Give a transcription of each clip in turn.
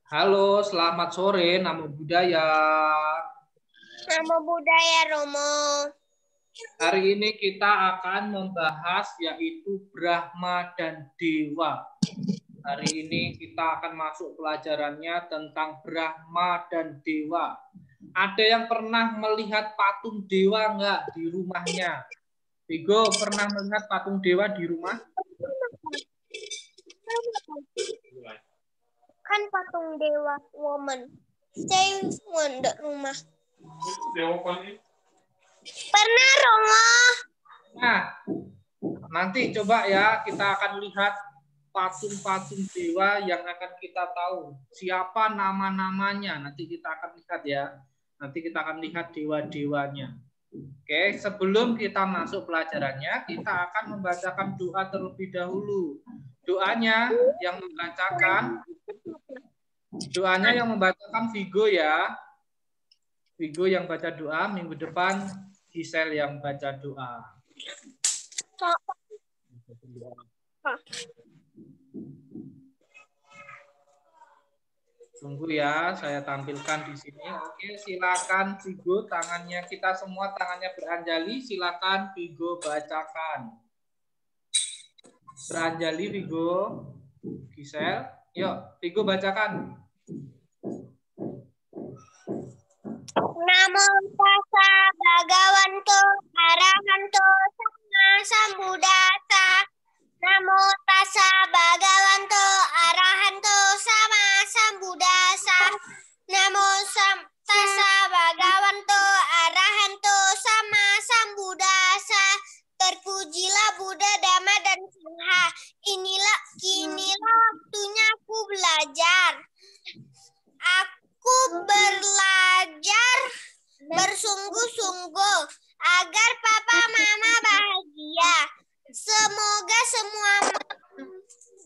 Halo, selamat sore, Namo Buddhaya. Namo Buddhaya, Romo. Hari ini kita akan membahas yaitu Brahma dan Dewa. Hari ini kita akan masuk pelajarannya tentang Brahma dan Dewa. Ada yang pernah melihat patung dewa nggak di rumahnya? Vigo, pernah melihat patung dewa di rumah? Kan patung dewa woman. Stay wonder rumah. Pernah, Romo. Nah, nanti coba ya kita akan lihat patung-patung dewa yang akan kita tahu siapa nama-namanya. Nanti kita akan lihat ya. Nanti kita akan lihat dewa-dewanya. Oke, sebelum kita masuk pelajarannya, kita akan membacakan doa terlebih dahulu. Doanya yang membacakan Vigo ya. Vigo yang baca doa, minggu depan Gisel yang baca doa. Tunggu ya, saya tampilkan di sini. Oke, silakan Vigo, tangannya kita semua tangannya beranjali. Silakan Vigo bacakan. Beranjali Vigo, Gisel. Yuk, Vigo bacakan. Namo tassa bhagavato arahanto sama sambuddhassa. Namo tassa bhagavato arahanto sama sambuddhassa. Namo tassa bhagavato arahanto sama sambuddhassa. Terpujilah Buddha, Dhamma, dan Sangha. Inilah waktunya aku belajar. Aku belajar bersungguh-sungguh agar papa mama bahagia. Semoga semua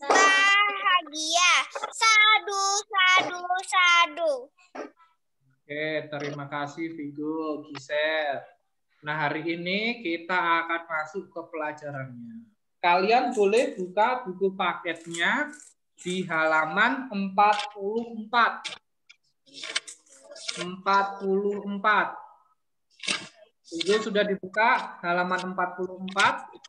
bahagia. Sadu, sadu, sadu. Oke, terima kasih Vigo, Gisel. Nah, hari ini kita akan masuk ke pelajarannya. Kalian boleh buka buku paketnya di halaman 44. 44. Vigo sudah dibuka halaman 44.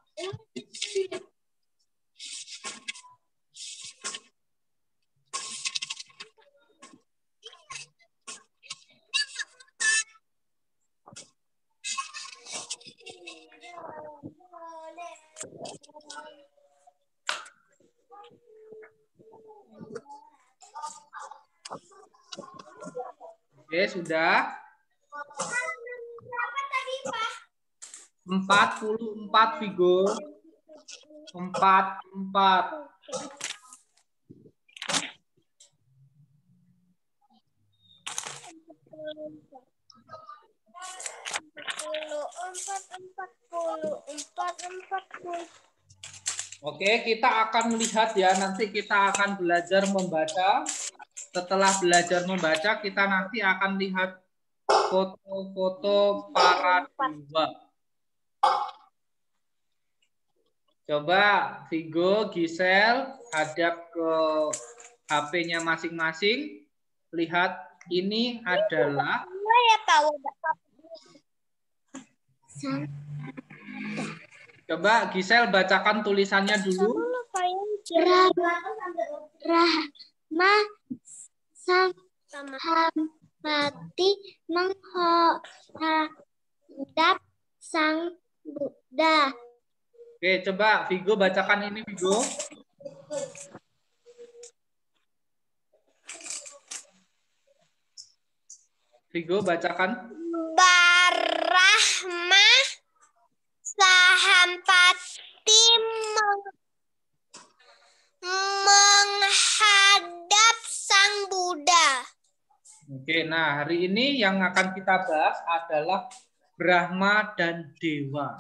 Oke, sudah. 44 Vigo. 44. Oke, kita akan melihat ya, nanti kita akan belajar membaca. Setelah belajar membaca, kita nanti akan lihat foto-foto para dewa. Coba Vigo, Gisel, hadap ke HP-nya masing-masing. Lihat, ini adalah coba Gisel bacakan tulisannya dulu. Brahma Samhati menghadap Sang Buddha. Oke, coba Vigo bacakan ini, Vigo. Vigo bacakan. Brahma Sahampati menghadap Sang Buddha. Oke, nah hari ini yang akan kita bahas adalah Brahma dan Dewa.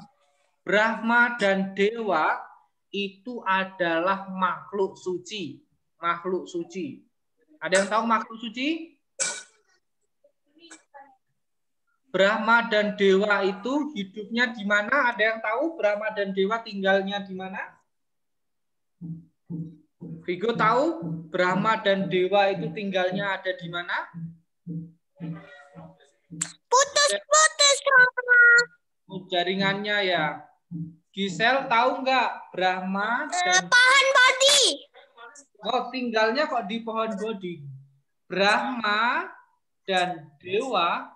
Brahma dan Dewa itu adalah makhluk suci. Makhluk suci. Ada yang tahu makhluk suci? Brahma dan Dewa itu hidupnya di mana? Ada yang tahu Brahma dan Dewa tinggalnya di mana? Vigo tahu Brahma dan Dewa itu tinggalnya ada di mana? Putus-putus, Rama. Jaringannya ya. Gisel tahu nggak Brahma dan Pohon bodi. oh tinggalnya kok di pohon bodi. Brahma dan Dewa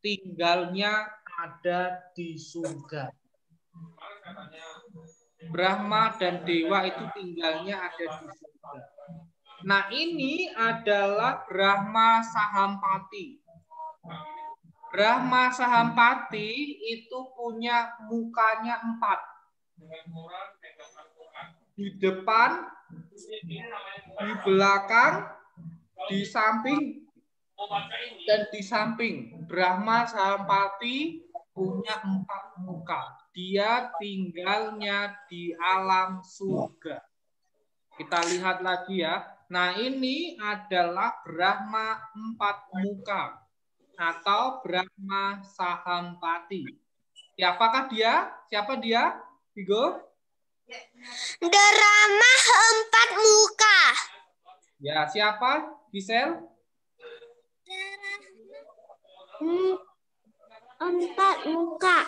tinggalnya ada di surga. Brahma dan Dewa itu tinggalnya ada di surga. Nah ini adalah Brahma Sahampati. Brahma Sahampati itu punya mukanya 4. Di depan, di belakang, di samping, dan di samping. Brahma Sahampati punya 4 muka. Dia tinggalnya di alam surga. Kita lihat lagi ya. Nah ini adalah Brahma 4 muka. Atau Brahma Sahampati. Siapakah dia? Siapa dia? Vigo? Brahma 4 muka. Ya, siapa? Gisel? 4 muka.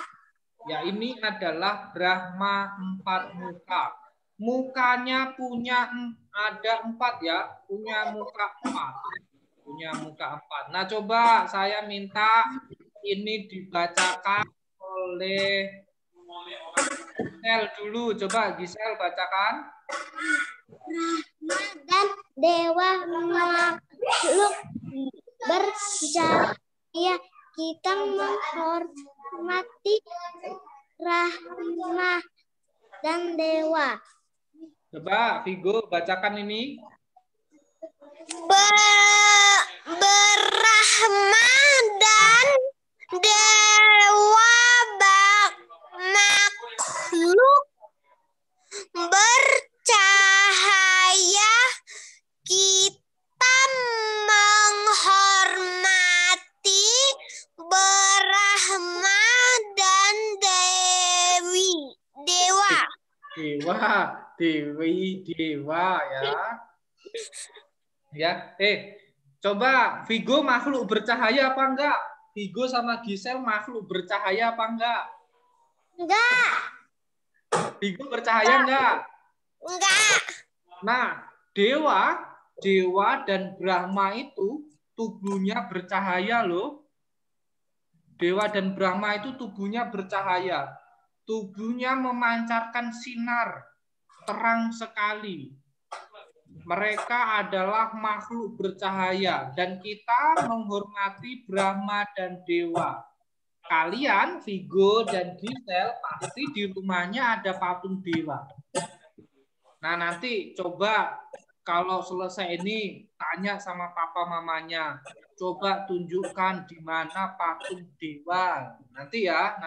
Ya, ini adalah Brahma 4 muka. Mukanya ada 4 ya. Punya muka 4. Punya muka 4. Nah, coba saya minta ini dibacakan oleh Gisel dulu. Coba Gisel bacakan. Brahma dan Dewa makhluk bercahaya. Kita menghormati Brahma dan Dewa. Coba Vigo bacakan ini. Brahma dan Dewa makhluk bercahaya. Kita menghormati Brahma dan Dewa. Dewa ya. Ya, coba Vigo makhluk bercahaya apa enggak? Vigo sama Gisel makhluk bercahaya apa enggak? Enggak. Vigo bercahaya enggak? Enggak. Nah, Dewa dan Brahma itu tubuhnya bercahaya loh. Dewa dan Brahma itu tubuhnya bercahaya. Tubuhnya memancarkan sinar terang sekali. Mereka adalah makhluk bercahaya dan kita menghormati Brahma dan Dewa. Kalian, Vigo dan Gisel, pasti di rumahnya ada patung dewa. Nah, nanti coba kalau selesai ini tanya sama papa mamanya. Coba tunjukkan di mana patung dewa. Nanti ya.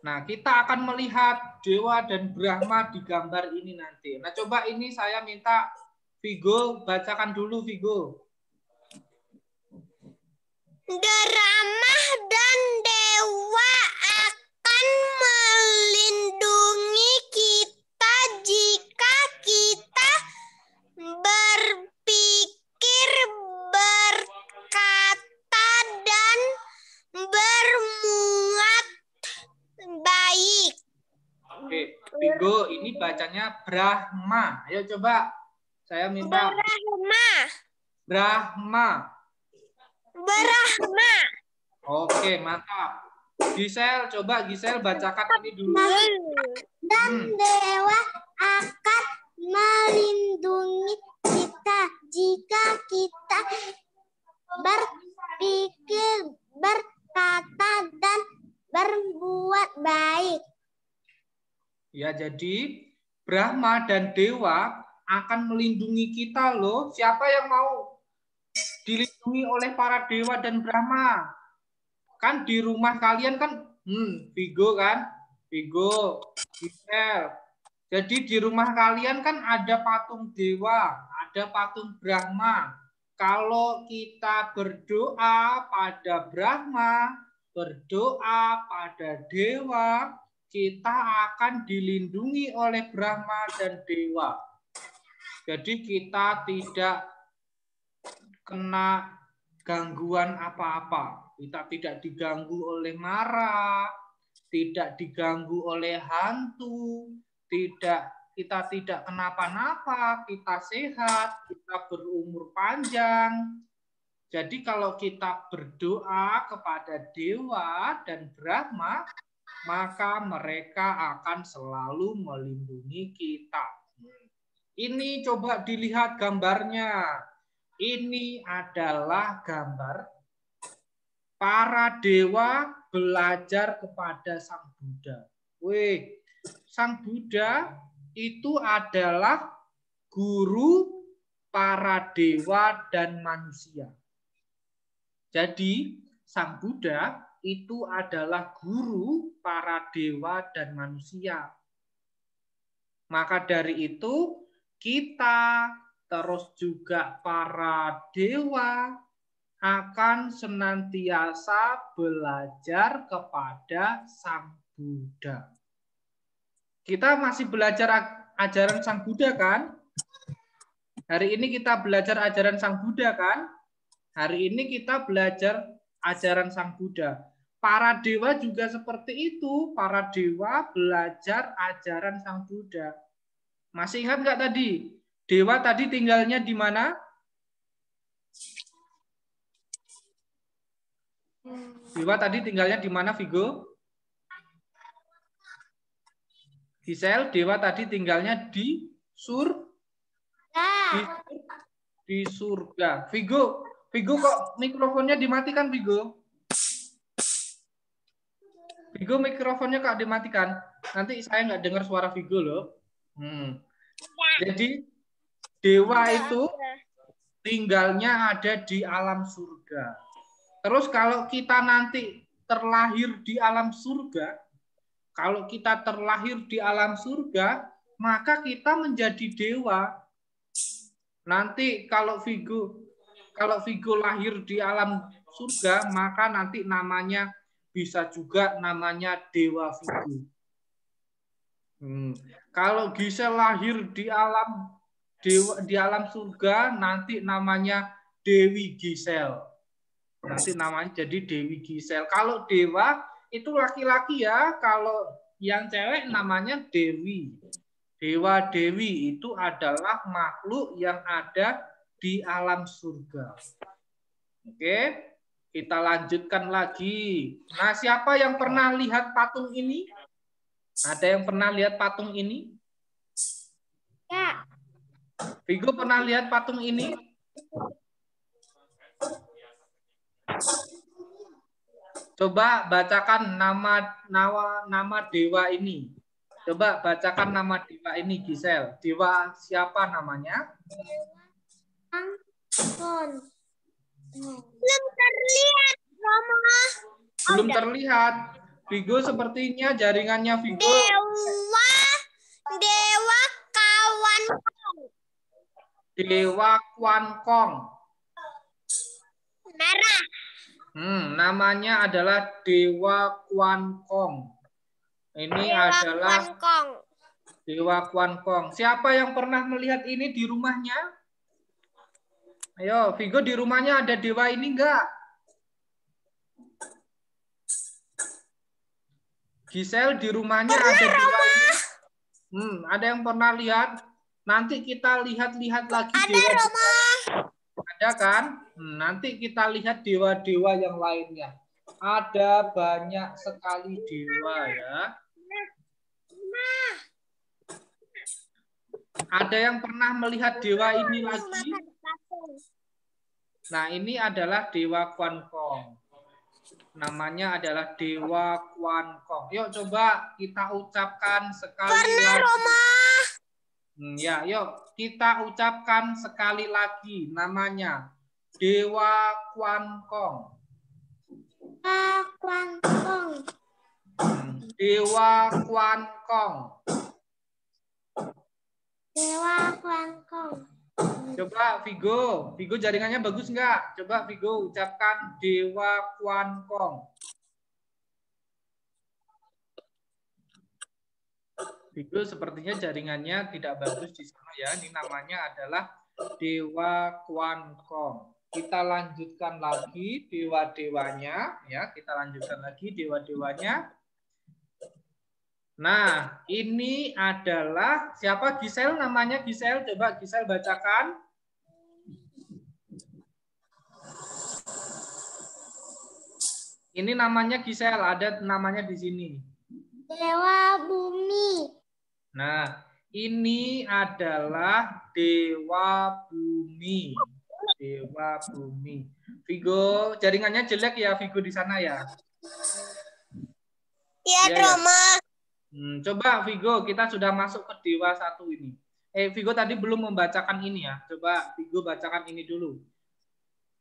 Nah, kita akan melihat Dewa dan Brahma di gambar ini nanti. Nah, coba ini saya minta Vigo bacakan dulu, Vigo. Brahma dan Dewa akan melindungi kita jika kita berpikir, berkata, dan berbuat baik. Oke, Vigo ini bacanya Brahma. Ayo coba saya minta Brahma. Oke, mantap. Gisel, coba Gisel bacakan ini dulu. Dan Dewa akan melindungi kita jika kita berpikir, berkata, dan berbuat baik. Ya, jadi Brahma dan Dewa akan melindungi kita loh. Siapa yang mau dilindungi oleh para Dewa dan Brahma? Kan di rumah kalian kan, Vigo kan? Vigo, Gisel. Jadi di rumah kalian kan ada patung Dewa, ada patung Brahma. Kalau kita berdoa pada Brahma, berdoa pada Dewa, kita akan dilindungi oleh Brahma dan Dewa. Jadi kita tidak kena gangguan apa-apa. Kita tidak diganggu oleh mara, tidak diganggu oleh hantu, kita tidak kenapa-napa, kita sehat, kita berumur panjang. Jadi kalau kita berdoa kepada Dewa dan Brahma, maka mereka akan selalu melindungi kita. Ini coba dilihat gambarnya. Ini adalah gambar para dewa belajar kepada Sang Buddha. Wih, Sang Buddha itu adalah guru para dewa dan manusia. Jadi, Sang Buddha itu adalah guru para dewa dan manusia. Maka dari itu, kita terus juga para dewa akan senantiasa belajar kepada Sang Buddha. Kita masih belajar ajaran Sang Buddha kan? Hari ini kita belajar ajaran Sang Buddha kan? Hari ini kita belajar ajaran Sang Buddha. Para dewa juga seperti itu. Para dewa belajar ajaran Sang Buddha. Masih ingat nggak tadi? Dewa tadi tinggalnya di mana? Dewa tadi tinggalnya di mana, Vigo? Gisel, dewa tadi tinggalnya di di surga. Vigo kok mikrofonnya dimatikan, Vigo? Vigo mikrofonnya kok dimatikan. Nanti saya nggak dengar suara Vigo loh. Jadi dewa itu tinggalnya ada di alam surga. Terus kalau kita nanti terlahir di alam surga, maka kita menjadi dewa. Nanti kalau Vigo lahir di alam surga, maka nanti namanya bisa juga namanya Dewa Vigo. Kalau Gisel lahir di alam surga, nanti namanya Dewi Gisel. Nanti namanya jadi Dewi Gisel. Kalau dewa itu laki-laki ya, kalau yang cewek namanya Dewi. Dewa Dewi itu adalah makhluk yang ada di alam surga. Oke, kita lanjutkan lagi. Nah, siapa yang pernah lihat patung ini? Ada yang pernah lihat patung ini? Ya. Vigo pernah lihat patung ini? Coba bacakan nama dewa ini. Coba bacakan nama dewa ini, Gisel. Dewa siapa namanya? Belum terlihat, Mama. Belum terlihat. Vigo sepertinya jaringannya Vigo. Dewa Kawan Kong. Dewa Kwan Kong. Merah. Namanya adalah Dewa Kwan Kong. Ini adalah Dewa Kwan Kong. Siapa yang pernah melihat ini di rumahnya? Ayo, Vigo, di rumahnya ada dewa ini enggak? Gisel, di rumahnya ada dewa ini? Ada yang pernah lihat? Nanti kita lihat-lihat lagi dewa. Ada kan? Nanti kita lihat dewa-dewa yang lainnya. Ada banyak sekali dewa ya. Ada yang pernah melihat dewa ini lagi? Nah, ini adalah Dewa Kwan Kong. Namanya adalah Dewa Kwan Kong. Yuk coba kita ucapkan sekali lagi. Ya, yuk kita ucapkan sekali lagi namanya Dewa Kwan Kong. Dewa Kwan Kong. Dewa Kwan Kong. Coba Vigo jaringannya bagus nggak? Coba Vigo ucapkan Dewa Kwan Kong. Vigo sepertinya jaringannya tidak bagus di sana ya. Ini namanya adalah dewa Kwan Kong. Kita lanjutkan lagi dewa-dewanya ya. Kita lanjutkan lagi dewa-dewanya. Nah, ini adalah siapa? Gisel namanya Gisel. Coba Gisel bacakan. Ini namanya Gisel, ada namanya di sini. Dewa Bumi. Nah, ini adalah dewa bumi. Dewa bumi. Vigo, jaringannya jelek ya Vigo di sana ya? Iya, Ya, Roma. Coba Vigo, kita sudah masuk ke dewa satu ini. Vigo tadi belum membacakan ini ya. Coba Vigo bacakan ini dulu.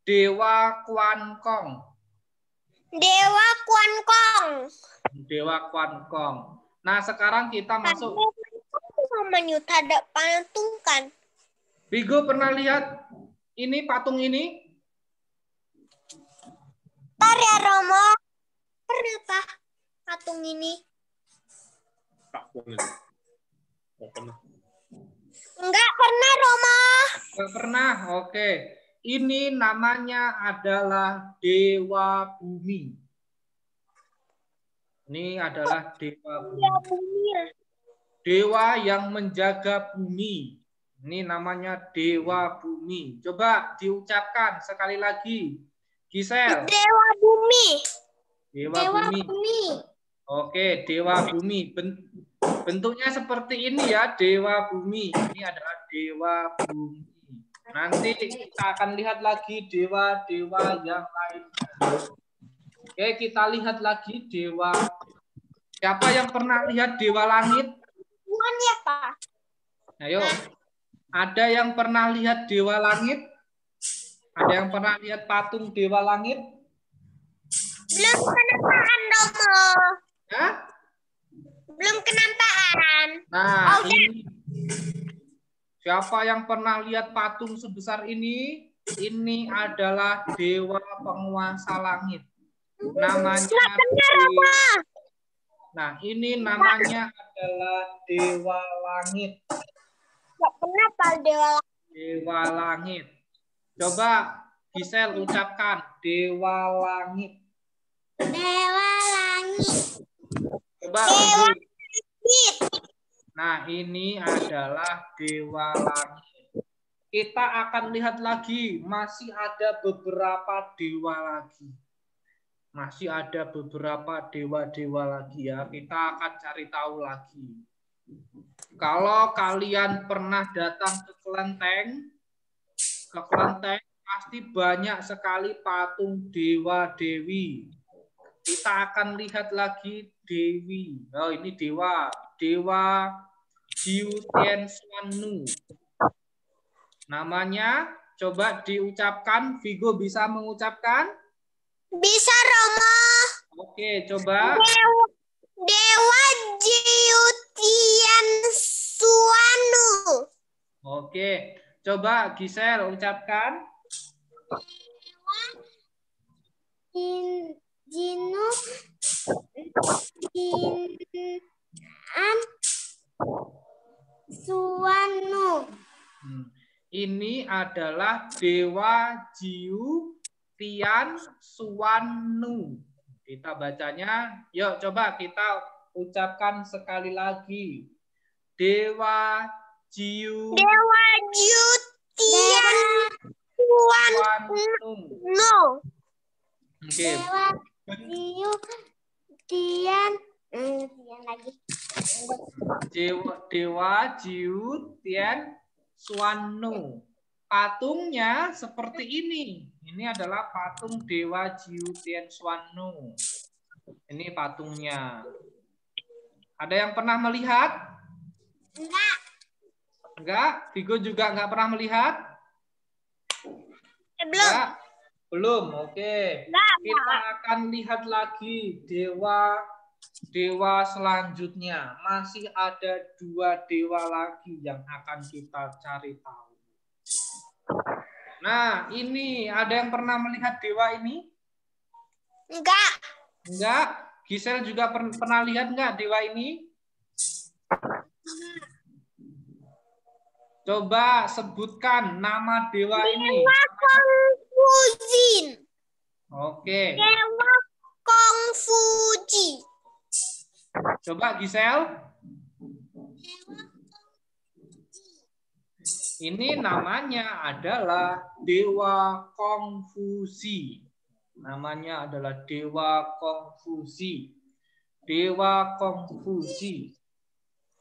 Dewa Kwan Kong. Dewa Kwan Kong. Dewa Kwan Kong. Nah, sekarang kita masuk. Menyuta ada patung kan? Vigo pernah lihat ini patung ini? Ntar ya, Romo. Pernah Pak patung ini? Enggak pernah, Romo. Enggak pernah. Oke. Ini namanya adalah dewa bumi. Ini adalah dewa bumi. Dewa yang menjaga bumi. Ini namanya dewa bumi. Coba diucapkan sekali lagi. Gisel. Dewa bumi. Dewa bumi. Oke, dewa bumi. Bentuknya seperti ini ya, dewa bumi. Ini adalah dewa bumi. Nanti kita akan lihat lagi dewa-dewa yang lainnya. Oke, kita lihat lagi dewa. Siapa yang pernah lihat dewa langit? Bukan ya, Pak? Ayo. Ada yang pernah lihat dewa langit? Ada yang pernah lihat patung dewa langit? Belum kenampaan, Romo. Hah? Belum kenampaan. Nah, ini. Siapa yang pernah lihat patung sebesar ini? Ini adalah dewa penguasa langit. Namanya Nah, ini namanya adalah dewa langit. Enggak pernah Pak dewa langit. Dewa langit. Coba Gisel ucapkan dewa langit. Dewa langit. Coba Dewa langit. langit. Nah, ini adalah dewa langit. Kita akan lihat lagi, masih ada beberapa dewa lagi. Masih ada beberapa dewa-dewa lagi ya. Kita akan cari tahu lagi. Kalau kalian pernah datang ke Kelenteng pasti banyak sekali patung dewa-dewi. Kita akan lihat lagi dewi. Oh, ini dewa. Dewa Jiu Tian Xuan Nu. Namanya coba diucapkan. Vigo bisa mengucapkan? Bisa, Romo. Oke, coba. Dewa Jiu Tian Xuan Nu. Oke, coba Gisel ucapkan. Jinu Tian Xuan Nu. Ini adalah Dewa Jiu Tian Xuan Nu. Kita bacanya, yuk coba kita ucapkan sekali lagi. Dewa Jiu Tian Xuan Nu. Oke. Dewa Jiu Tian lagi. Dewa Jiu Tian Xuan Nu. Patungnya seperti ini. Ini adalah patung Dewa Jiu Tian Xuan Nu. Ini patungnya. Ada yang pernah melihat? Enggak. Enggak? Vigo juga enggak pernah melihat? Belum. Enggak? Belum. Oke. Kita akan lihat lagi dewa selanjutnya. Masih ada 2 dewa lagi yang akan kita cari tahu. Nah, ini ada yang pernah melihat dewa ini? Enggak. Enggak? Gisel juga pernah lihat enggak dewa ini? Coba sebutkan nama dewa ini. Dewa Kongfujin. Oke. Dewa Kongfuji. Coba Gisel. Ini namanya adalah Dewa Kongfusi. Namanya adalah Dewa Kongfusi. Dewa Kongfusi.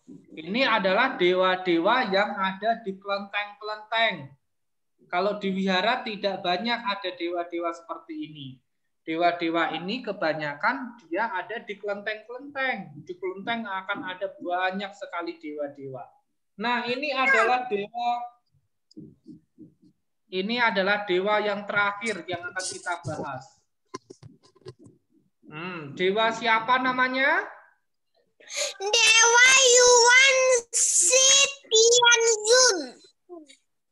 Ini adalah dewa-dewa yang ada di kelenteng-kelenteng. Kalau di wihara tidak banyak ada dewa-dewa seperti ini. Dewa-dewa ini kebanyakan dia ada di kelenteng-kelenteng. Di kelenteng akan ada banyak sekali dewa-dewa. Nah, ini adalah dewa yang terakhir yang akan kita bahas. Dewa siapa namanya? Dewa Yuan Sitianzun.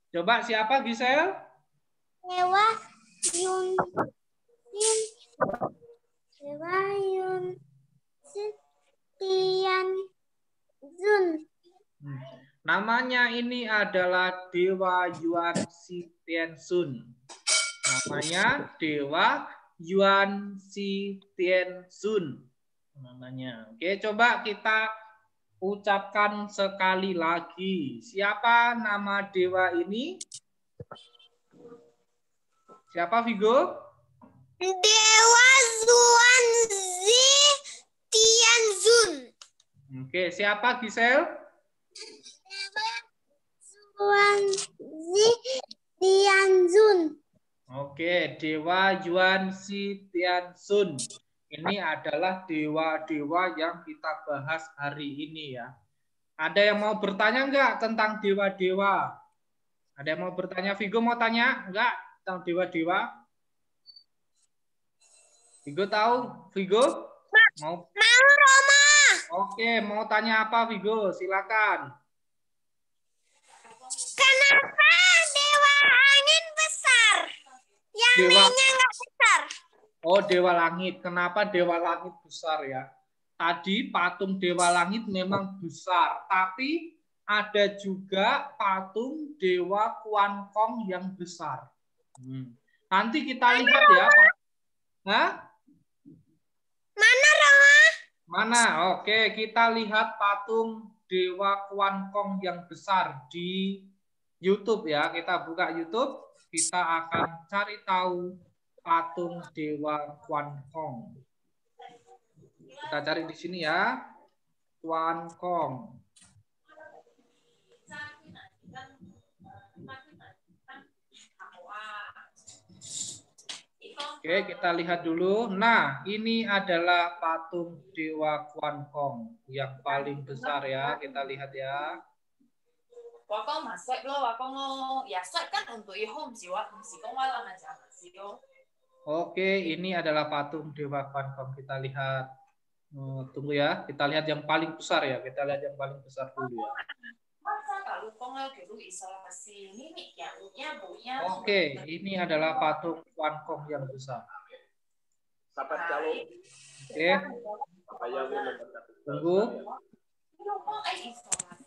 Coba siapa Gisel? Dewa Yun Sitianzun. Namanya ini adalah Dewa Yuan Sitianzun. Namanya Dewa Yuan Sitianzun. Namanya. Oke, coba kita ucapkan sekali lagi. Siapa nama dewa ini? Siapa Vigo? Dewa Zuanzi Tianzun. Oke, siapa Gisel? Dewa Zuanzi Tianzun. Oke, Dewa Yuan Sitianzun. Ini adalah dewa-dewa yang kita bahas hari ini ya. Ada yang mau bertanya enggak tentang dewa-dewa? Ada yang mau bertanya? Vigo mau tanya enggak tentang dewa-dewa? Vigo tahu? Vigo? Mau Roma. Oke, mau tanya apa Vigo? Silakan. Kenapa dewa angin besar? Yang lainnya enggak besar. Oh, dewa langit. Kenapa dewa langit besar ya? Tadi patung dewa langit memang besar, tapi ada juga patung dewa Kuan Kong yang besar. Nanti kita lihat ya. Hah? Mana Roma? Mana? Oke, kita lihat patung dewa Kuan Kong yang besar di YouTube ya. Kita buka YouTube, kita akan cari tahu patung dewa Kuan Kong. Kita cari di sini ya. Kuan Kong. Oke, kita lihat dulu. Nah, ini adalah patung dewa Kuan Kong yang paling besar ya. Kita lihat ya. Wakong masuk lo, wakong ya set kan untuk ihom jiwa, mesti kong wala macam sih lo. Oke, ini adalah patung dewa Kuan Kong. Kita lihat. Tunggu ya, kita lihat yang paling besar ya. Kita lihat yang paling besar dulu ya. Oke, ini adalah patung Kuan Kong yang besar. Oke, tunggu.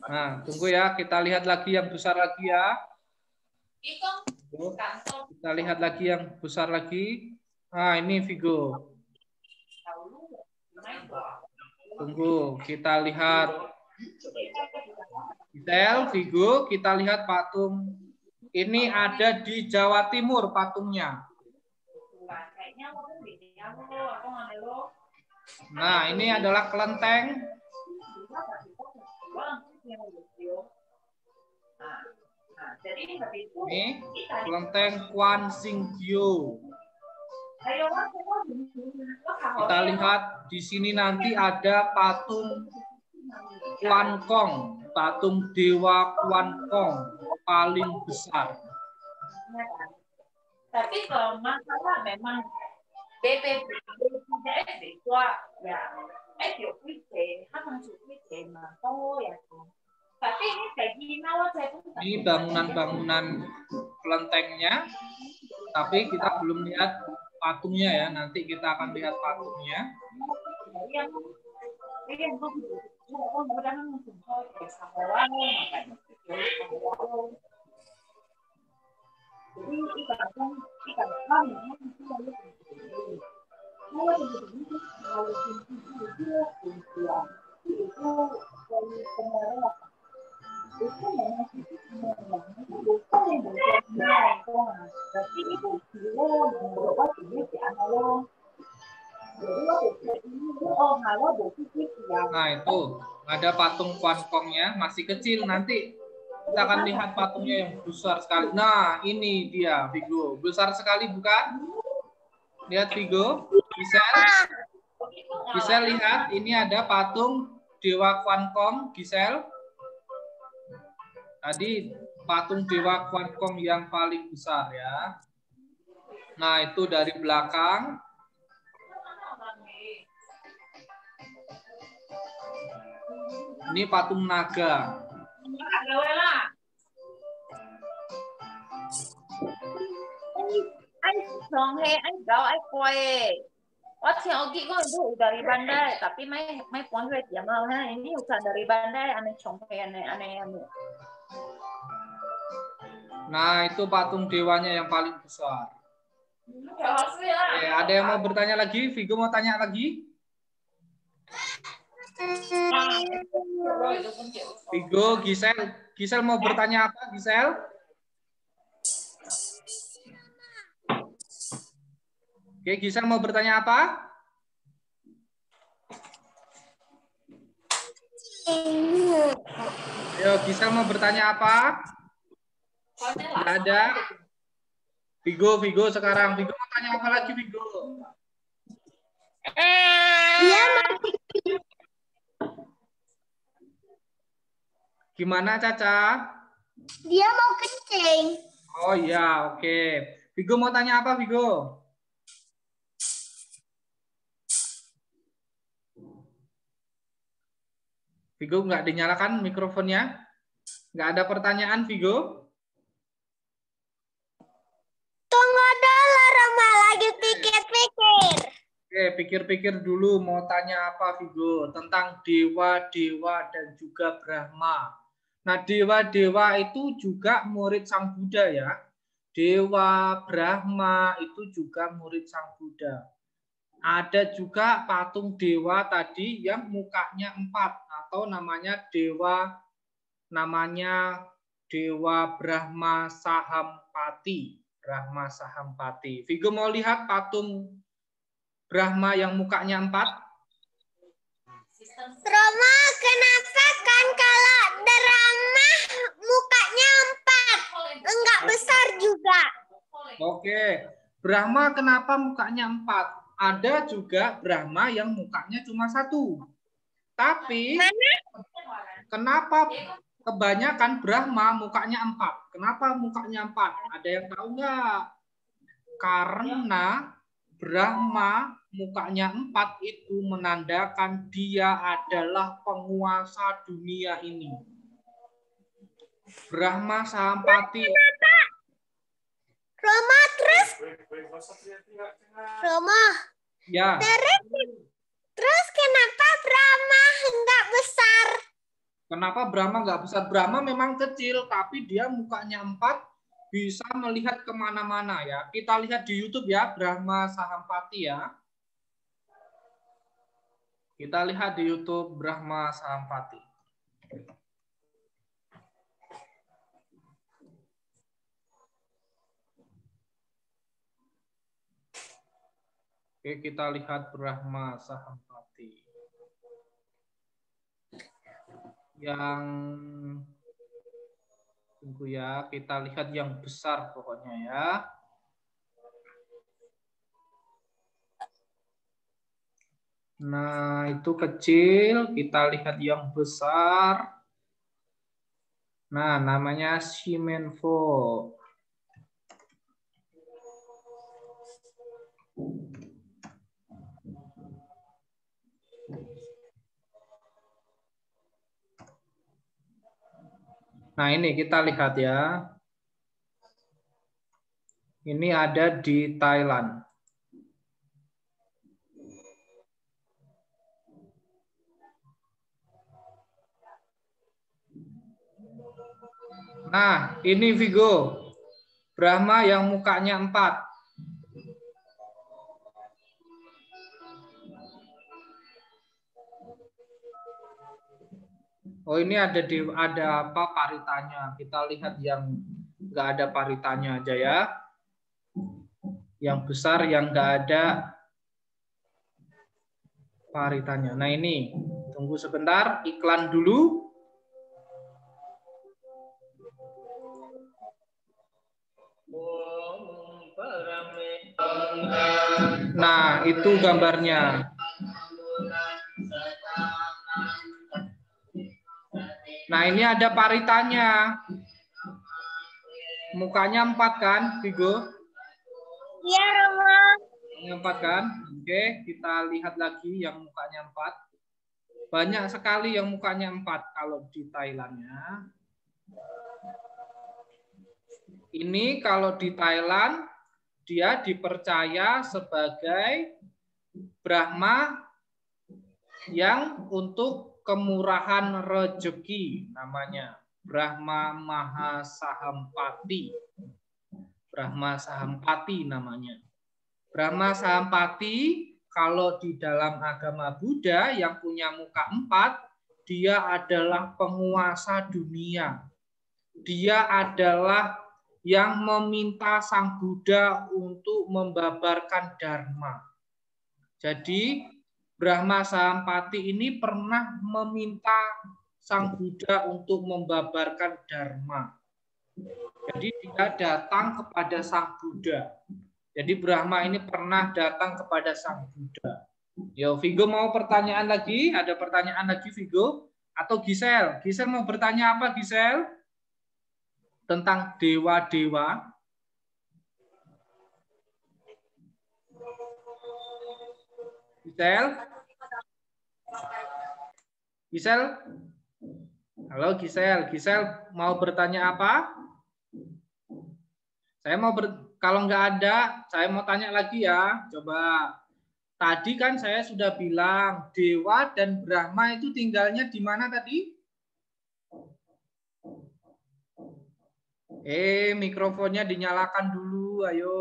Nah, tunggu ya. Kita lihat lagi yang besar lagi ya. Kita lihat lagi yang besar lagi. Nah, ini Vigo. Tunggu, kita lihat. Detail, Vigo, kita lihat patung. Ini ada di Jawa Timur patungnya. Nah, ini adalah kelenteng. Ini kelenteng Kwan Singkyo. Kita lihat di sini nanti ada patung Kuan Kong, patung dewa Kuan Kong paling besar. Tapi kalau masalah memang BPP tidak ya tapi ini bangunan-bangunan kelentengnya, tapi kita belum lihat patungnya ya. Nanti kita akan lihat patungnya. Nah, itu ada patung Quan Kong-nya, masih kecil. Nanti kita akan lihat patungnya yang besar sekali. Nah, ini dia, Vigo. Besar sekali, bukan? Lihat, Vigo. Gisel lihat, ini ada patung Dewa Quan Kong, Gisel. Tadi patung Dewa Quan Kong yang paling besar ya. Nah, itu dari belakang. Ini patung naga. Anh thường hay anh bảo anh quay. Waktu Ogi gue itu dari Bandai, tapi mai puan gue dia mau ini bukan dari Bandai, aneh congke aneh. Nah, itu patung dewanya yang paling besar. Ada yang mau bertanya lagi? Vigo mau tanya lagi? Vigo, Gisel mau bertanya apa, Gisel? Oke, Gisel mau bertanya apa? Ayo, Gisel mau bertanya apa? Nggak ada. Vigo sekarang. Vigo mau tanya apa lagi, Vigo? Gimana, Caca? Dia mau kencing. Oh iya, oke. Vigo mau tanya apa, Vigo? Vigo nggak dinyalakan mikrofonnya? Nggak ada pertanyaan, Vigo? Tunggu dulu, Roma lagi pikir-pikir. Oke, pikir-pikir dulu mau tanya apa, Vigo? Tentang dewa-dewa dan juga Brahma. Nah, dewa-dewa itu juga murid Sang Buddha ya. Dewa Brahma itu juga murid Sang Buddha. Ada juga patung dewa tadi yang mukanya 4 atau namanya dewa Brahma Sahampati. Brahma Sahampati. Vigo mau lihat patung Brahma yang mukanya 4? Roma, kenapa kan kalau Brahma mukanya 4? Enggak besar juga. Oke. Brahma kenapa mukanya 4? Ada juga Brahma yang mukanya cuma 1. Tapi kenapa kebanyakan Brahma mukanya 4? Kenapa mukanya 4? Ada yang tahu nggak? Karena Brahma mukanya 4 itu menandakan dia adalah penguasa dunia ini. Brahma Sahampati. Roma, terus? Roma. Ya. Terus kenapa Brahma enggak besar? Kenapa Brahma nggak besar? Brahma memang kecil, tapi dia mukanya 4, bisa melihat kemana-mana ya. Kita lihat di YouTube ya, Brahma Sahampati ya. Kita lihat di YouTube Brahma Sahampati. Oke, kita lihat Brahma Sahampati. Yang tunggu ya, kita lihat yang besar pokoknya ya. Nah, itu kecil, kita lihat yang besar. Nah, namanya Shimenfo. Nah, ini kita lihat ya. Ini ada di Thailand. Nah, ini Vigo. Brahma yang mukanya 4. Oh, ini ada apa paritanya. Kita lihat yang nggak ada paritanya aja ya. Yang besar yang nggak ada paritanya. Nah, ini tunggu sebentar, iklan dulu. Nah, itu gambarnya. Nah, ini ada paritanya. Mukanya 4 kan, Vigo? Iya, Rama. Yang 4 kan? Oke, kita lihat lagi yang mukanya 4. Banyak sekali yang mukanya 4 kalau di Thailandnya. Ini kalau di Thailand, dia dipercaya sebagai Brahma yang untuk kemurahan rezeki, namanya Brahma Mahasahampati. Brahma Sahampati namanya. Brahma Sahampati kalau di dalam agama Buddha yang punya muka 4, dia adalah penguasa dunia. Dia adalah yang meminta Sang Buddha untuk membabarkan Dharma. Jadi Brahma Sahampati ini pernah meminta Sang Buddha untuk membabarkan Dharma. Jadi dia datang kepada Sang Buddha. Jadi Brahma ini pernah datang kepada Sang Buddha. Yo, Vigo mau pertanyaan lagi? Ada pertanyaan lagi, Vigo? Atau Gisel? Gisel mau bertanya apa, Gisel? Tentang dewa-dewa. Gisel? Gisel? Halo Gisel. Gisel mau bertanya apa? Saya mau kalau nggak ada, saya mau tanya lagi ya. Coba. Tadi kan saya sudah bilang dewa dan Brahma itu tinggalnya di mana tadi? Mikrofonnya dinyalakan dulu, ayo.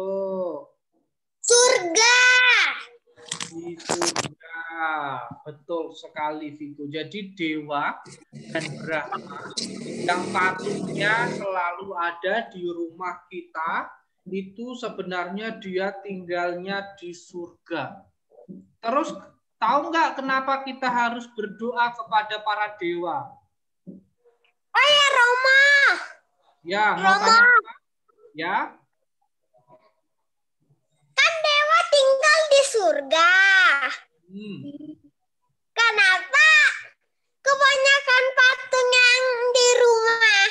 Surga. Di surga. Betul sekali, Vigo. Jadi dewa dan Brahma yang patungnya selalu ada di rumah kita, itu sebenarnya dia tinggalnya di surga. Terus tahu nggak kenapa kita harus berdoa kepada para dewa? Oh ya, Roma. Ya, mau tanya apa? Ya. Kan dewa tinggal di surga. Kenapa kebanyakan patung yang di rumah?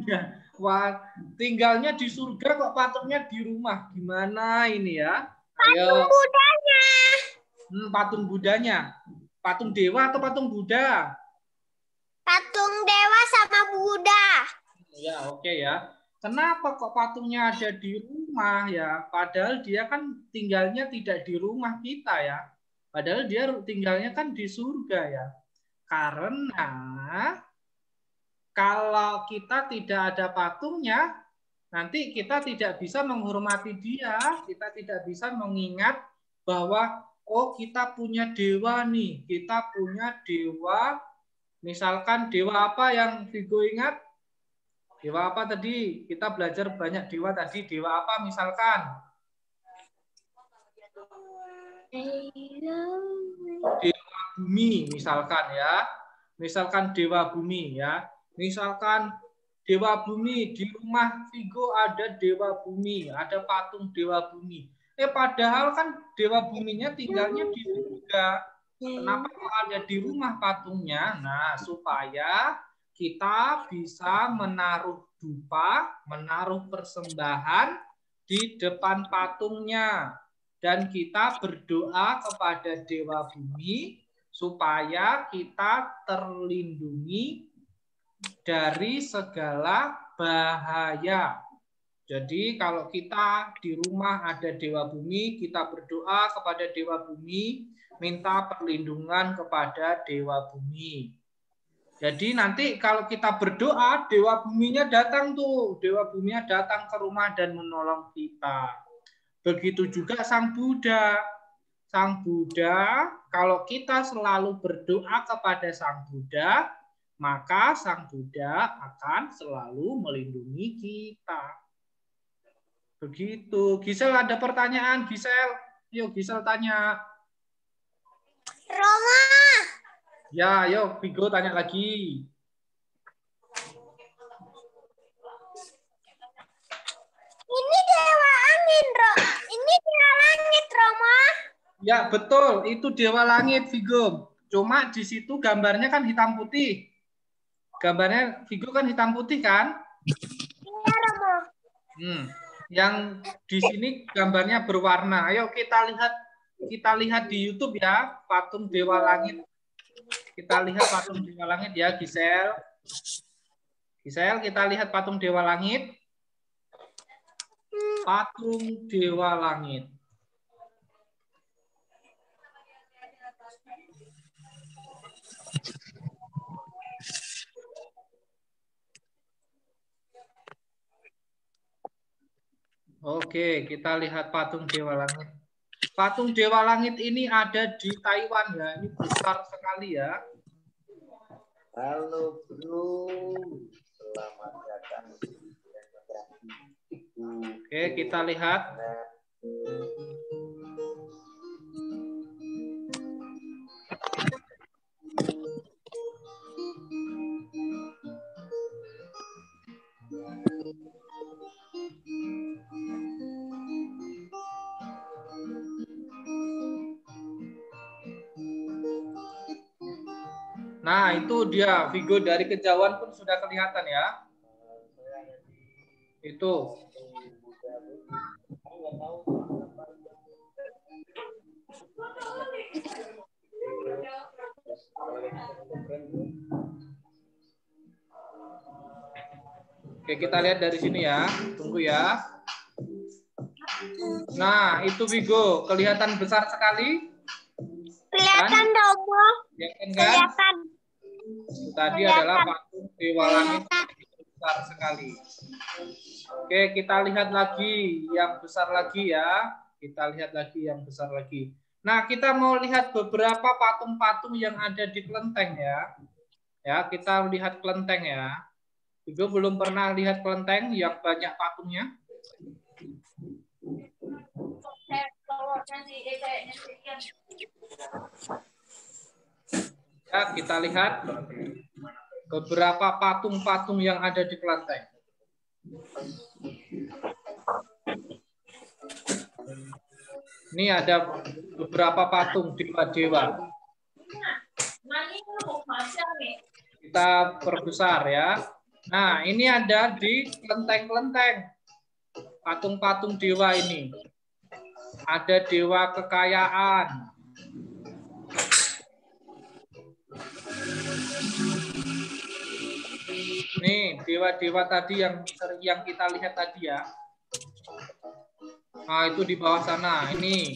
Ya, wah, tinggalnya di surga kok patungnya di rumah. Gimana ini ya? Patung Ayo. Budanya. Patung Budanya. Patung dewa atau patung Buddha? Patung dewa sama Buddha. Ya, oke ya. Kenapa kok patungnya ada di rumah ya? Padahal dia kan tinggalnya tidak di rumah kita ya. Padahal dia tinggalnya kan di surga ya. Karena kalau kita tidak ada patungnya, nanti kita tidak bisa menghormati dia. Kita tidak bisa mengingat bahwa oh kita punya dewa nih. Kita punya dewa. Misalkan dewa apa yang Vigo ingat? Dewa apa tadi? Kita belajar banyak dewa tadi. Dewa apa misalkan? Dewa bumi misalkan ya. Misalkan dewa bumi ya. Misalkan dewa bumi, di rumah Vigo ada dewa bumi, ada patung dewa bumi. Padahal kan dewa buminya tinggalnya di surga. Kenapa kok ada di rumah patungnya? Nah, supaya kita bisa menaruh dupa, menaruh persembahan di depan patungnya. Dan kita berdoa kepada dewa bumi supaya kita terlindungi dari segala bahaya. Jadi kalau kita di rumah ada dewa bumi, kita berdoa kepada dewa bumi, minta perlindungan kepada dewa bumi. Jadi nanti kalau kita berdoa, Dewa Buminya datang tuh. Dewa Buminya datang ke rumah dan menolong kita. Begitu juga Sang Buddha. Sang Buddha, kalau kita selalu berdoa kepada Sang Buddha, maka Sang Buddha akan selalu melindungi kita. Begitu. Gisel ada pertanyaan, Gisel. Yuk Gisel tanya. Roma. Ya, yuk Vigo tanya lagi. Ini dewa angin, Ini dewa langit, Roma. Ya, betul. Itu dewa langit, Vigo. Cuma di situ gambarnya kan hitam putih. Gambarnya Vigo kan hitam putih kan? Iya, Roma. Yang di sini gambarnya berwarna. Ayo kita lihat di YouTube ya, patung dewa langit. Kita lihat patung dewa langit ya, Gisel. Gisel, kita lihat patung dewa langit. Patung dewa langit. Oke, kita lihat patung dewa langit. Patung dewa langit ini ada di Taiwan ya. Ini besar sekali ya. Halo bro, selamat datang. Oke, kita lihat. Nah, itu dia Vigo dari kejauhan pun sudah kelihatan ya. Itu. Oke, kita lihat dari sini ya. Tunggu ya. Nah, itu Vigo, kelihatan besar sekali. Kelihatan, Roma. Kelihatan. Tadi adalah patung dewa langit besar sekali. Oke, kita lihat lagi yang besar lagi ya. Kita lihat lagi yang besar lagi. Nah, kita mau lihat beberapa patung-patung yang ada di kelenteng ya. Ya, kita lihat kelenteng ya. Ibu belum pernah lihat kelenteng yang banyak patungnya. Ya, kita lihat beberapa patung-patung yang ada di kelenteng. Ini ada beberapa patung dewa-dewa. Kita perbesar ya. Nah, ini ada di kelenteng-kelenteng. Patung-patung dewa ini. Ada dewa kekayaan. Nih, dewa-dewa tadi yang kita lihat tadi ya. Nah, itu di bawah sana. Ini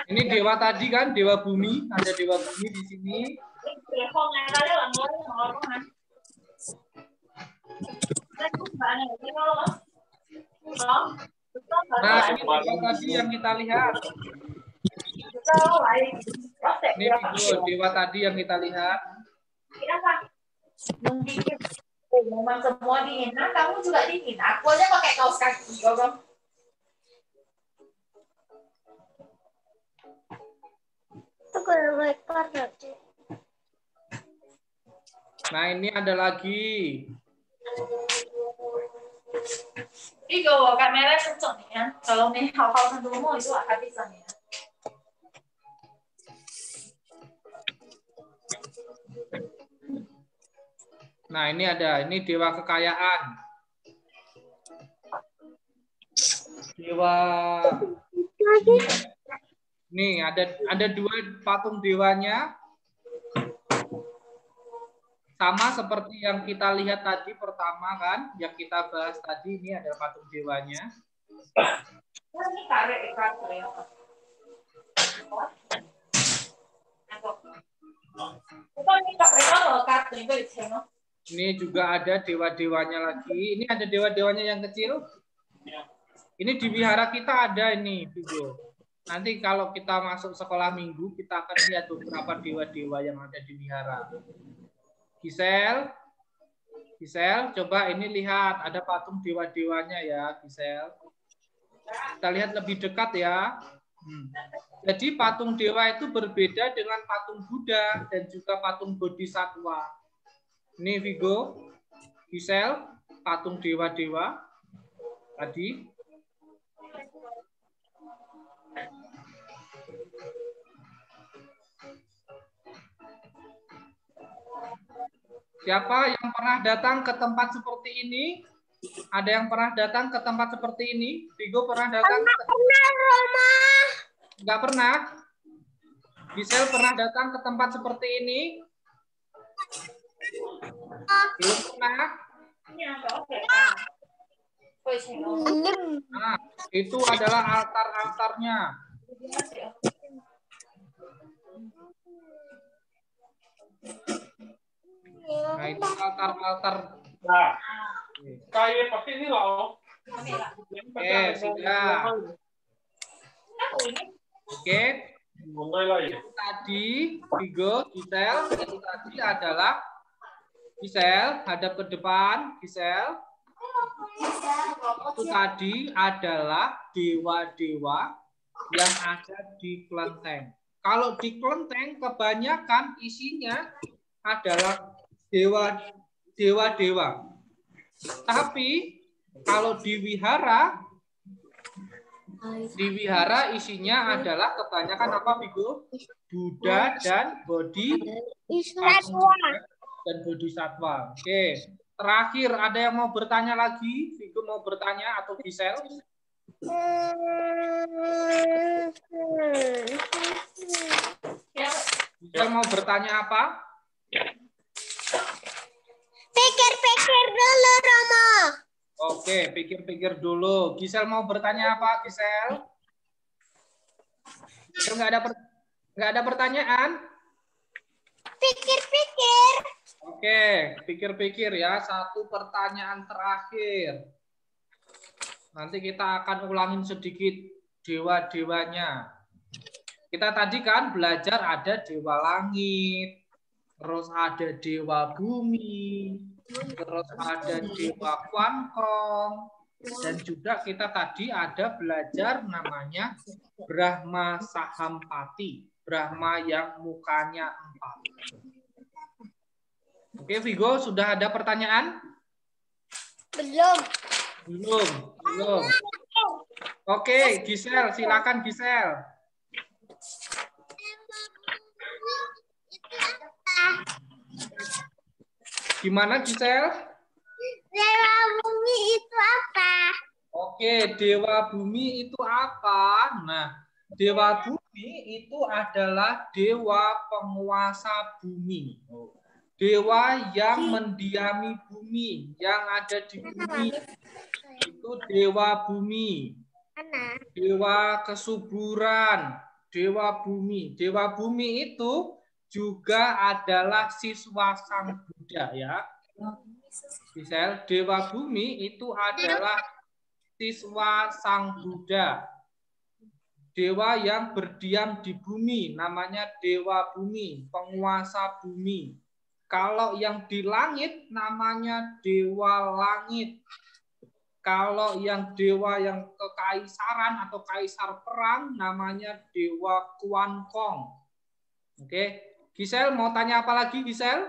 dewa tadi kan, dewa bumi. Ada dewa bumi di sini. Nah, ini dewa tadi yang kita lihat. Ini dewa tadi yang kita lihat. Memang semua dingin. Nah, kamu juga dingin. Aku aja pakai kaos kaki. Nah, ini ada lagi. Igo, kamera kenceng ya. Kalau nih hal-hal dulu itu akan bisa ya. Nah, ini dewa kekayaan. Dewa. Nih, ada dua patung dewanya. Sama seperti yang kita lihat tadi pertama kan, yang kita bahas tadi, ini adalah patung dewanya. Ini tarik. Ini juga ada dewa-dewanya lagi. Ini ada dewa-dewanya yang kecil. Ini di wihara kita ada ini, Vigo. Nanti kalau kita masuk sekolah minggu, kita akan lihat beberapa dewa-dewa yang ada di wihara. Gisel, coba ini lihat. Ada patung dewa-dewanya ya, Gisel. Kita lihat lebih dekat ya. Jadi patung dewa itu berbeda dengan patung Buddha dan juga patung Bodhisattva. Ini Vigo, Gisel, patung dewa-dewa tadi. Siapa yang pernah datang ke tempat seperti ini? Ada yang pernah datang ke tempat seperti ini? Vigo pernah datang? Pernah, Roma. Enggak pernah? Gisel pernah datang ke tempat seperti ini? Belum pernah? Nah, itu adalah altar-altarnya. Nah, itu altar-altar. Nah, kayak pasti ini loh. Oke, sudah. Oke. Itu tadi, Vigo, Gisel, itu tadi adalah Gisel, hadap ke depan, Gisel. Itu tadi adalah dewa-dewa yang ada di kelenteng. Kalau di kelenteng kebanyakan isinya adalah dewa-dewa. Tapi kalau di wihara isinya adalah kebanyakan apa, Vigo? Buddha dan Bodhisattva. Oke. Terakhir, ada yang mau bertanya lagi? Vigo mau bertanya atau Gisel? Gisel mau bertanya apa? Pikir-pikir dulu, Roma. Oke, pikir-pikir dulu. Gisel mau bertanya apa, Gisel? Gisel nggak ada pertanyaan? Pikir-pikir. Oke, pikir-pikir ya. Satu pertanyaan terakhir. Nanti kita akan ulangin sedikit dewa-dewanya. Kita tadi kan belajar ada dewa langit, terus ada dewa bumi, terus ada dewa Kwankong, dan juga kita tadi ada belajar namanya Brahma Sahampati, Brahma yang mukanya 4. Oke, Vigo, sudah ada pertanyaan? Belum. Oke, Gisel, silakan Gisel. Gimana, Gisel? Dewa bumi itu apa? Oke, dewa bumi itu apa? Nah, dewa bumi itu adalah dewa penguasa bumi. Dewa yang mendiami bumi, yang ada di bumi. Itu dewa bumi. Dewa kesuburan, dewa bumi. Dewa bumi itu juga adalah siswa Sang Buddha ya. Gisel, dewa bumi itu adalah siswa Sang Buddha. Dewa yang berdiam di bumi namanya dewa bumi, penguasa bumi. Kalau yang di langit namanya dewa langit. Kalau yang dewa yang kekaisaran atau kaisar perang namanya dewa Kwankong. Oke, Gisel mau tanya apa lagi, Gisel?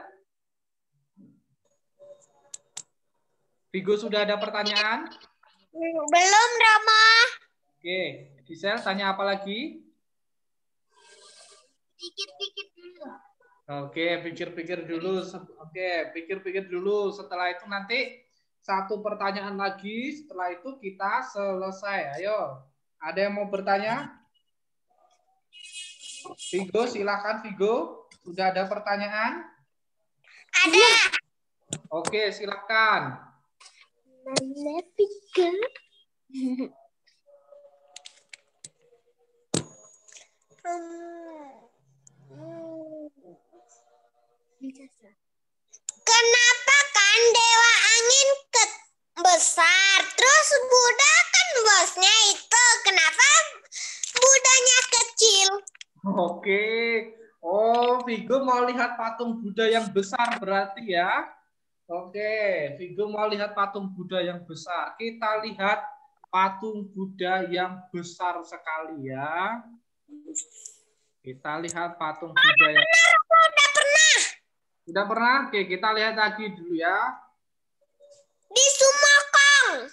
Vigo sudah ada pertanyaan? Belum, Rama. Oke, Gisel tanya apa lagi? Pikir-pikir dulu. Oke, pikir-pikir dulu. Oke, pikir-pikir dulu. Setelah itu nanti satu pertanyaan lagi. Setelah itu kita selesai. Ayo, ada yang mau bertanya? Vigo, silakan Vigo. Sudah ada pertanyaan? Ada. Oke, silakan. Mana pikir? Oke. Oh, Vigo mau lihat patung Buddha yang besar berarti ya. Oke, Vigo mau lihat patung Buddha yang besar. Kita lihat patung Buddha yang besar sekali ya. Kita lihat patung Buddha yang Udah pernah sudah pernah. Oke, kita lihat lagi dulu ya. di Sumakang.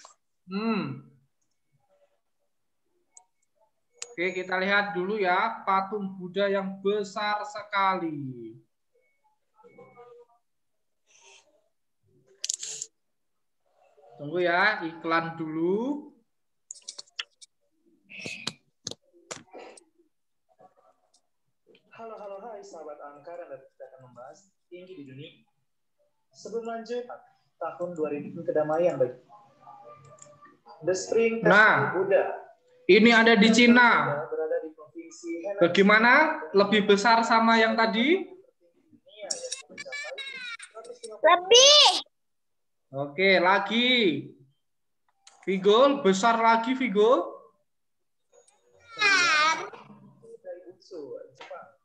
Oke, kita lihat dulu ya patung Buddha yang besar sekali. Tunggu ya, iklan dulu. Halo, hai sahabat angka, dan kita akan membahas tinggi di dunia. Sebelum lanjut, tahun 2000 kedamaian bagi The Spring Festival Buddha. Ini ada di Cina. Berada di provinsi Henan. Bagaimana? Lebih besar sama yang tadi? Lebih. Oke, lagi. Vigo, besar lagi, Vigo.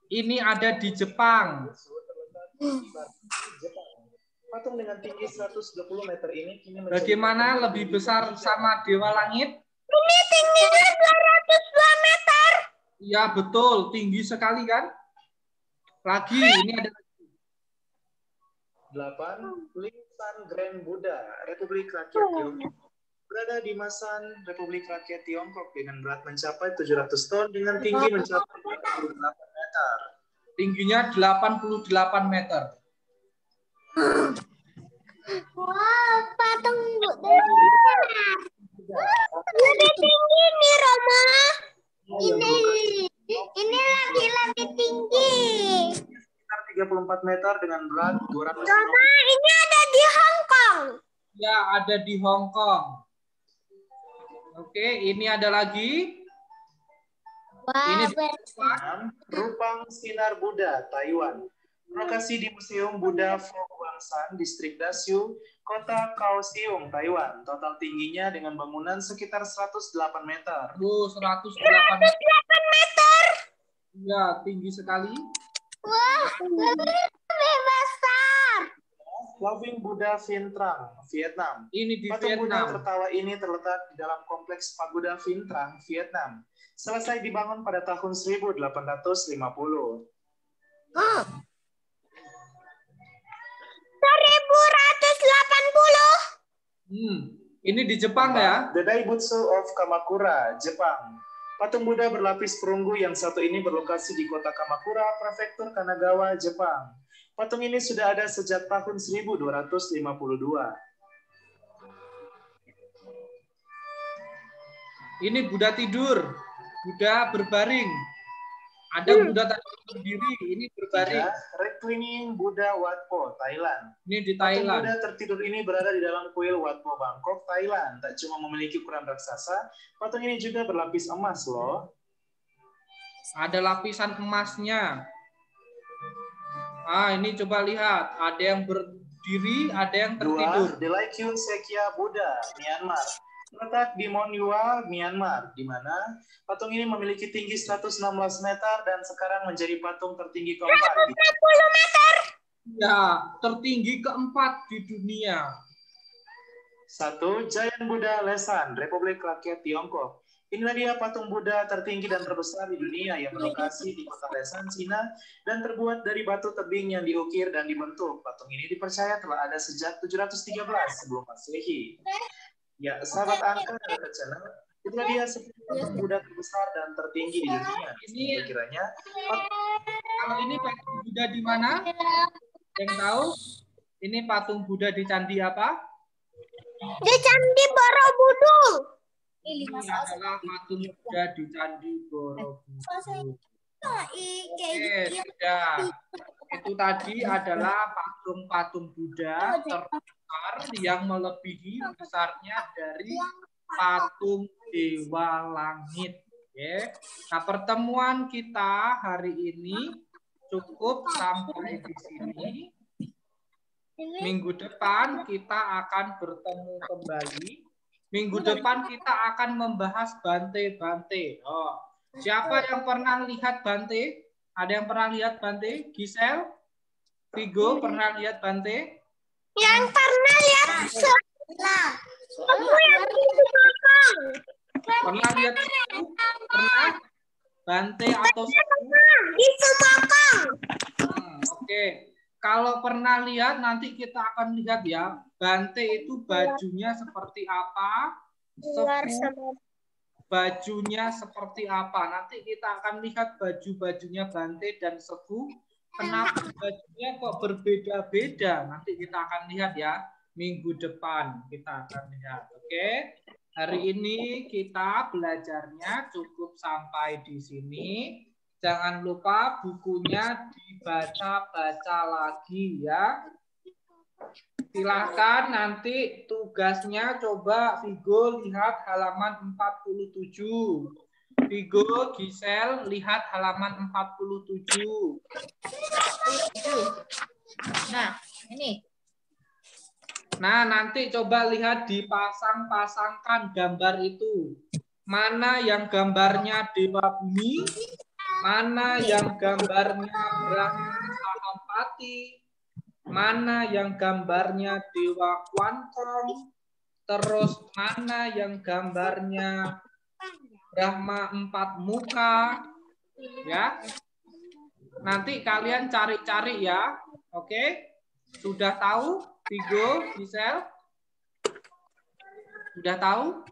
Ini ada di Jepang. Patung dengan tinggi 120 meter ini kini bagaimana? Lebih besar sama Dewa Langit? Ini tingginya 202 meter. Iya, betul. Tinggi sekali kan? Lagi, ini ada 8. Lingsan Grand Buddha, Republik Rakyat Tiongkok. Berada di Masan, Republik Rakyat Tiongkok dengan berat mencapai 700 ton dengan tinggi mencapai 88 meter. Tingginya 88 meter. Wow, patung Buddha. Lebih tinggi nih, Roma. Ini lebih tinggi. Sekitar 34 meter dengan berat 200 ton. Roma, ini ada di Hong Kong. Ya, ada di Hong Kong. Oke, ini ada lagi. Ini di Rupang Sinar Buddha, Taiwan. Lokasi di Museum Buddha Fo Guangsan, Distrik Dasiu, Kota Kaohsiung, Taiwan. Total tingginya dengan bangunan sekitar 108 meter. 108 meter. Ya, tinggi sekali. Wah, lebih besar. Loving Buddha Vien Trang, Vietnam. Ini di Patung Buddha Vietnam. tertawa ini terletak di dalam kompleks Pagoda Vien Trang, Vietnam. Selesai dibangun pada tahun 1850. 1180. Ini di Jepang ya. The Daibutsu of Kamakura, Jepang. Patung Buddha berlapis perunggu yang satu ini berlokasi di kota Kamakura, Prefektur Kanagawa, Jepang. Patung ini sudah ada sejak tahun 1252. Ini Buddha tidur. Buddha berbaring. Ada Buddha tadi berdiri, ini berbaring. Reclining Buddha Wat Po, Thailand. Ini di Patung Thailand. Buddha tertidur ini berada di dalam kuil Wat Po, Bangkok, Thailand. Tak cuma memiliki ukuran raksasa, patung ini juga berlapis emas loh. Ada lapisan emasnya. Ini coba lihat. Ada yang berdiri, ada yang tertidur. 2. Delakyun Sekya Buddha, Myanmar. Terletak di Monywa, Myanmar, di mana patung ini memiliki tinggi 116 meter dan sekarang menjadi patung tertinggi keempat. 160 meter. Ya, tertinggi keempat di dunia. 1. Giant Buddha Lesan, Republik Rakyat Tiongkok. Inilah dia patung Buddha tertinggi dan terbesar di dunia yang berlokasi di kota Lesan, Cina, dan terbuat dari batu tebing yang diukir dan dibentuk. Patung ini dipercaya telah ada sejak 713 sebelum Masehi. Ya, sahabat angka dan channel, itulah dia patung Buddha terbesar dan tertinggi di dunia. Ini Kiranya, kalau ini patung Buddha di mana? Yang tahu? Ini patung Buddha di candi apa? Di Candi Borobudur. Ini adalah patung Buddha di candi Borobudur. Oke, sudah. Itu tadi adalah patung-patung Buddha terbesar yang melebihi besarnya dari patung Dewa Langit. Oke. Nah, pertemuan kita hari ini cukup sampai di sini. Minggu depan kita akan bertemu kembali. Minggu depan kita akan membahas bante-bante. Siapa yang pernah lihat bante? Ada yang pernah lihat Bante? Gisel? Vigo pernah lihat Bante? Yang pernah lihat sebelah. Aku yang di belakang. Pernah lihat? Pernah? Bante atau Di belakang. Oke. Kalau pernah lihat nanti kita akan lihat ya. Bante itu bajunya seperti apa? Bajunya seperti apa? Nanti kita akan lihat baju-bajunya Bante dan Sefu. Kenapa bajunya kok berbeda-beda? Nanti kita akan lihat ya. Minggu depan kita akan lihat. Oke. Hari ini kita belajarnya cukup sampai di sini. Jangan lupa bukunya dibaca-baca lagi ya. Silahkan nanti tugasnya coba Vigo lihat halaman 47. Vigo, Gisel, lihat halaman 47. Nah, ini. Nah, nanti coba lihat dipasang-pasangkan gambar itu. Mana yang gambarnya Dewa Bumi, mana yang gambarnya Brahma Sahampati, mana yang gambarnya Dewa Kwantong, terus mana yang gambarnya Brahma 4 muka, ya. Nanti kalian cari-cari ya, oke? Sudah tahu, Vigo, Gisel? Sudah tahu?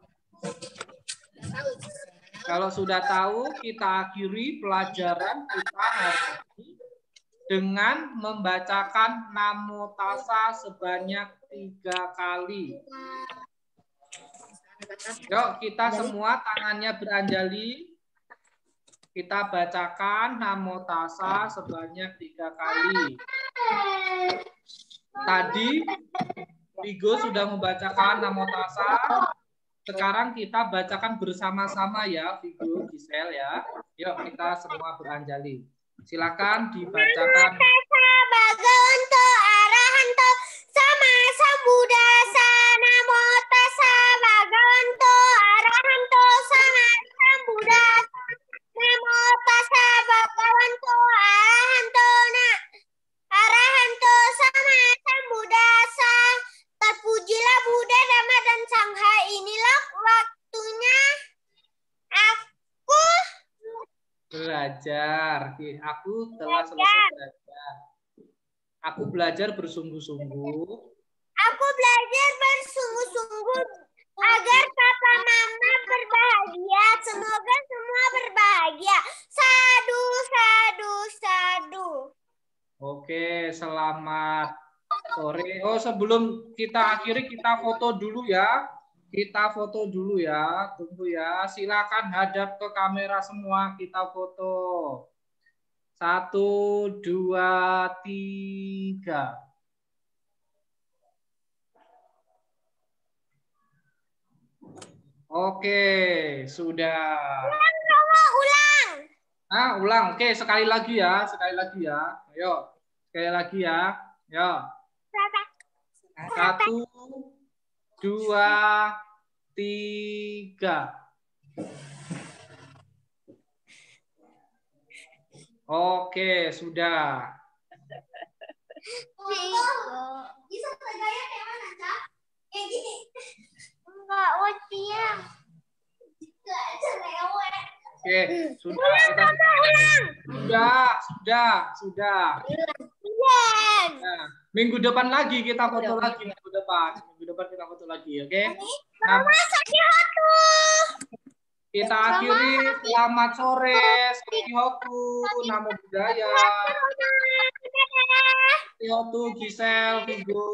Kalau sudah tahu, kita akhiri pelajaran kita hari ini dengan membacakan Namo Tassa sebanyak 3 kali. Yuk, kita semua tangannya beranjali. Kita bacakan Namo Tassa sebanyak 3 kali. Tadi Vigo sudah membacakan Namo Tassa. Sekarang kita bacakan bersama-sama ya, Vigo, Gisel ya. Yuk, kita semua beranjali. Silakan dibacakan. Bhagwanto Arahanto Sama Sambuddhassa. Namo Tassa Bhagwanto Arahanto Sama Sambuddhassa. Namo Tassa Bhagwanto Arahanto Sama Sambuddhassa. Terpujilah Buddha, Dhamma, dan Sangha. Inilah waktunya aku Belajar. Aku telah selesai belajar. Aku belajar bersungguh-sungguh. Aku belajar bersungguh-sungguh agar papa mama berbahagia. Semoga semua berbahagia. Sadu, sadu, sadu. Oke, selamat sore. Oh, sebelum kita akhiri, kita foto dulu ya. Kita foto dulu ya. Tunggu ya. Silakan hadap ke kamera semua. Kita foto. 1, 2, 3. Oke, sudah. Ulang. Ulang. Oke, sekali lagi ya. Sekali lagi ya. Ayo. Sekali lagi ya. Ayo. 1, 2, 3. Oke, sudah. Bisa bergaya kayak mana, Cak? Kayak gini. Enggak, Otiang. Oke, sudah. Sudah. Nah, minggu depan lagi kita foto lagi. Minggu depan kita foto lagi, oke? Nah, kita akhiri. Selamat sore, Sakihoku, Namo Buddhaya. Sakihoku, Gisel, Vigo.